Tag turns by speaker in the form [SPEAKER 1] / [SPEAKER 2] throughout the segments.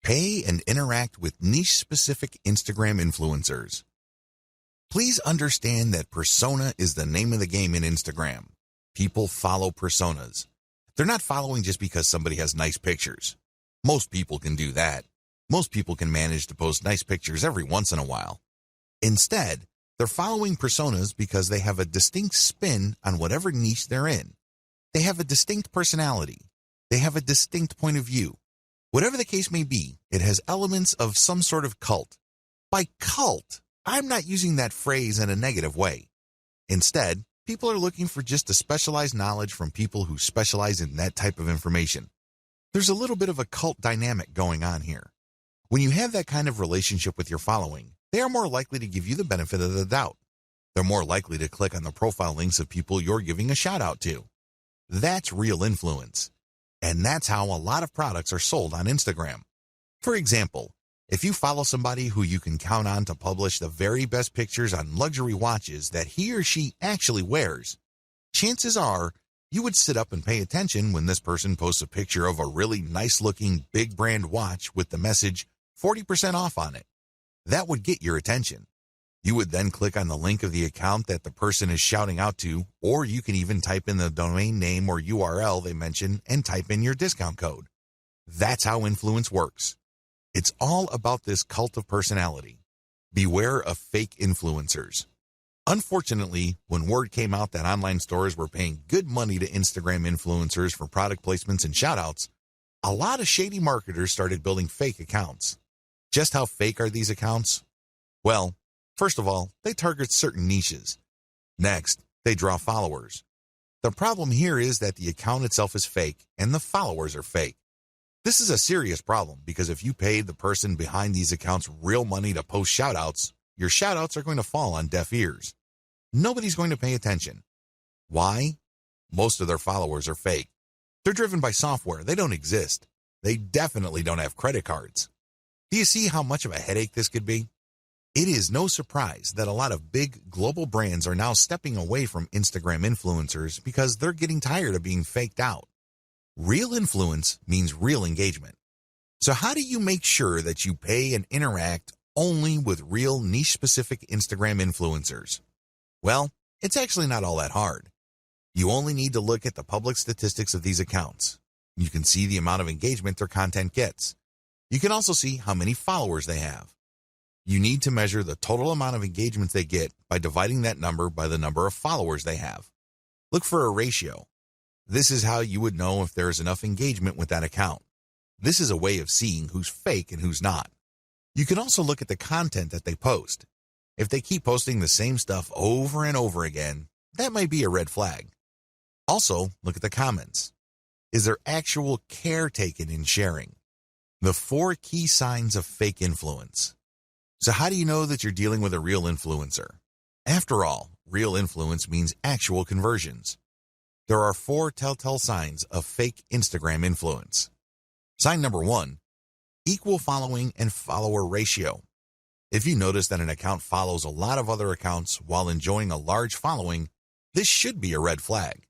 [SPEAKER 1] Pay and interact with niche-specific Instagram influencers. Please understand that persona is the name of the game in Instagram. People follow personas. They're not following just because somebody has nice pictures. Most people can do that. Most people can manage to post nice pictures every once in a while. Instead, they're following personas because they have a distinct spin on whatever niche they're in. They have a distinct personality. They have a distinct point of view. Whatever the case may be, it has elements of some sort of cult. By cult, I'm not using that phrase in a negative way. Instead, people are looking for just a specialized knowledge from people who specialize in that type of information. There's a little bit of a cult dynamic going on here. When you have that kind of relationship with your following, they are more likely to give you the benefit of the doubt. They're more likely to click on the profile links of people you're giving a shout out to. That's real influence. And that's how a lot of products are sold on Instagram. For example, if you follow somebody who you can count on to publish the very best pictures on luxury watches that he or she actually wears, chances are you would sit up and pay attention when this person posts a picture of a really nice-looking big brand watch with the message 40% off on it. That would get your attention. You would then click on the link of the account that the person is shouting out to, or you can even type in the domain name or URL they mention and type in your discount code. That's how influence works. It's all about this cult of personality. Beware of fake influencers. Unfortunately, when word came out that online stores were paying good money to Instagram influencers for product placements and shoutouts, a lot of shady marketers started building fake accounts. Just how fake are these accounts? Well, first of all, they target certain niches. Next, they draw followers. The problem here is that the account itself is fake and the followers are fake. This is a serious problem because if you paid the person behind these accounts real money to post shoutouts, your shoutouts are going to fall on deaf ears. Nobody's going to pay attention. Why? Most of their followers are fake. They're driven by software. They don't exist. They definitely don't have credit cards. Do you see how much of a headache this could be? It is no surprise that a lot of big global brands are now stepping away from Instagram influencers because they're getting tired of being faked out. Real influence means real engagement. So how do you make sure that you pay and interact only with real niche-specific Instagram influencers? Well, it's actually not all that hard. You only need to look at the public statistics of these accounts. You can see the amount of engagement their content gets. You can also see how many followers they have. You need to measure the total amount of engagement they get by dividing that number by the number of followers they have. Look for a ratio. This is how you would know if there is enough engagement with that account. This is a way of seeing who's fake and who's not. You can also look at the content that they post. If they keep posting the same stuff over and over again, that might be a red flag. Also, look at the comments. Is there actual care taken in sharing? The 4 key signs of fake influence. So how do you know that you're dealing with a real influencer? After all, real influence means actual conversions. There are 4 telltale signs of fake Instagram influence. Sign number 1, equal following and follower ratio. If you notice that an account follows a lot of other accounts while enjoying a large following, this should be a red flag.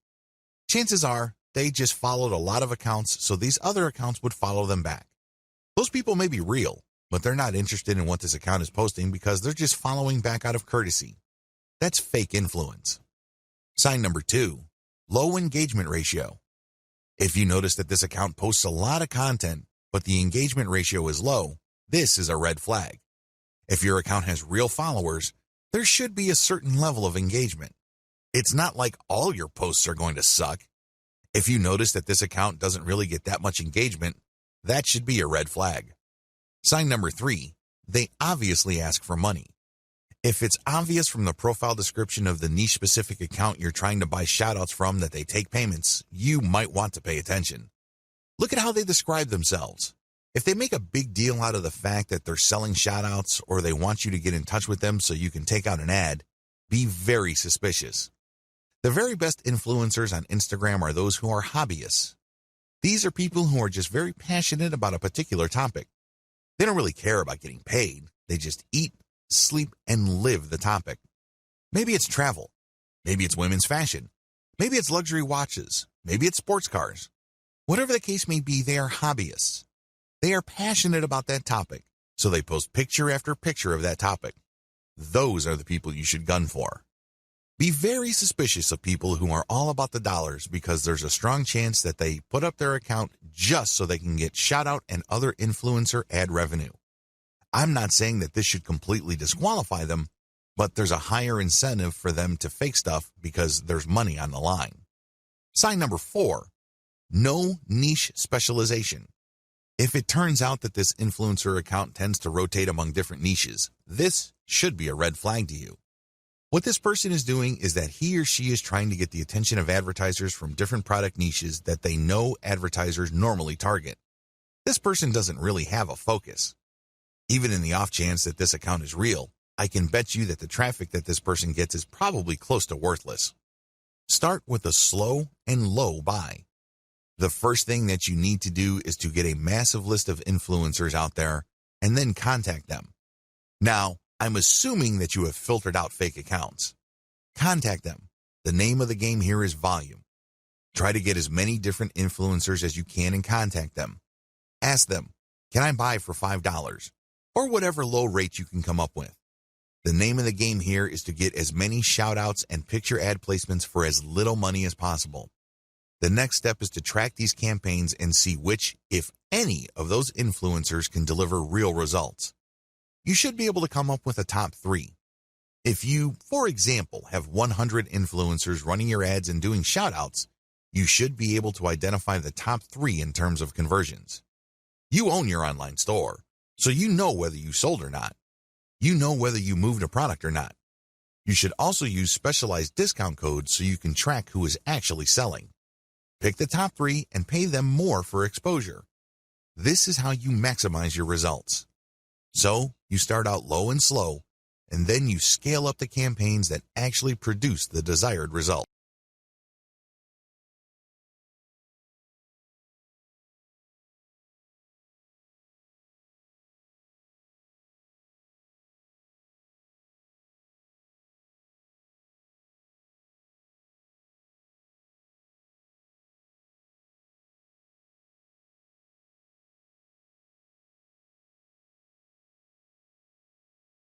[SPEAKER 1] Chances are they just followed a lot of accounts, so these other accounts would follow them back. Those people may be real, but they're not interested in what this account is posting because they're just following back out of courtesy. That's fake influence. Sign number 2, low engagement ratio. If you notice that this account posts a lot of content, but the engagement ratio is low, this is a red flag. If your account has real followers, there should be a certain level of engagement. It's not like all your posts are going to suck. If you notice that this account doesn't really get that much engagement, that should be a red flag. Sign number 3, they obviously ask for money. If it's obvious from the profile description of the niche-specific account you're trying to buy shoutouts from that they take payments, you might want to pay attention. Look at how they describe themselves. If they make a big deal out of the fact that they're selling shoutouts or they want you to get in touch with them so you can take out an ad, be very suspicious. The very best influencers on Instagram are those who are hobbyists. These are people who are just very passionate about a particular topic. They don't really care about getting paid. They just eat, sleep, and live the topic. Maybe it's travel. Maybe it's women's fashion. Maybe it's luxury watches. Maybe it's sports cars. Whatever the case may be, they are hobbyists. They are passionate about that topic, so they post picture after picture of that topic. Those are the people you should gun for. Be very suspicious of people who are all about the dollars because there's a strong chance that they put up their account just so they can get shout-out and other influencer ad revenue. I'm not saying that this should completely disqualify them, but there's a higher incentive for them to fake stuff because there's money on the line. Sign number 4, no niche specialization. If it turns out that this influencer account tends to rotate among different niches, this should be a red flag to you. What this person is doing is that he or she is trying to get the attention of advertisers from different product niches that they know advertisers normally target. This person doesn't really have a focus. Even in the off chance that this account is real, I can bet you that the traffic that this person gets is probably close to worthless. Start with a slow and low buy. The first thing that you need to do is to get a massive list of influencers out there and then contact them. Now, I'm assuming that you have filtered out fake accounts. Contact them. The name of the game here is volume. Try to get as many different influencers as you can and contact them. Ask them, can I buy for $5? Or whatever low rate you can come up with. The name of the game here is to get as many shout-outs and picture ad placements for as little money as possible. The next step is to track these campaigns and see which, if any, of those influencers can deliver real results. You should be able to come up with a top 3. If you, for example, have 100 influencers running your ads and doing shoutouts, you should be able to identify the top 3 in terms of conversions. You own your online store, so you know whether you sold or not. You know whether you moved a product or not. You should also use specialized discount codes so you can track who is actually selling. Pick the top 3 and pay them more for exposure. This is how you maximize your results. So, you start out low and slow, and then you scale up the campaigns that actually produce the desired result.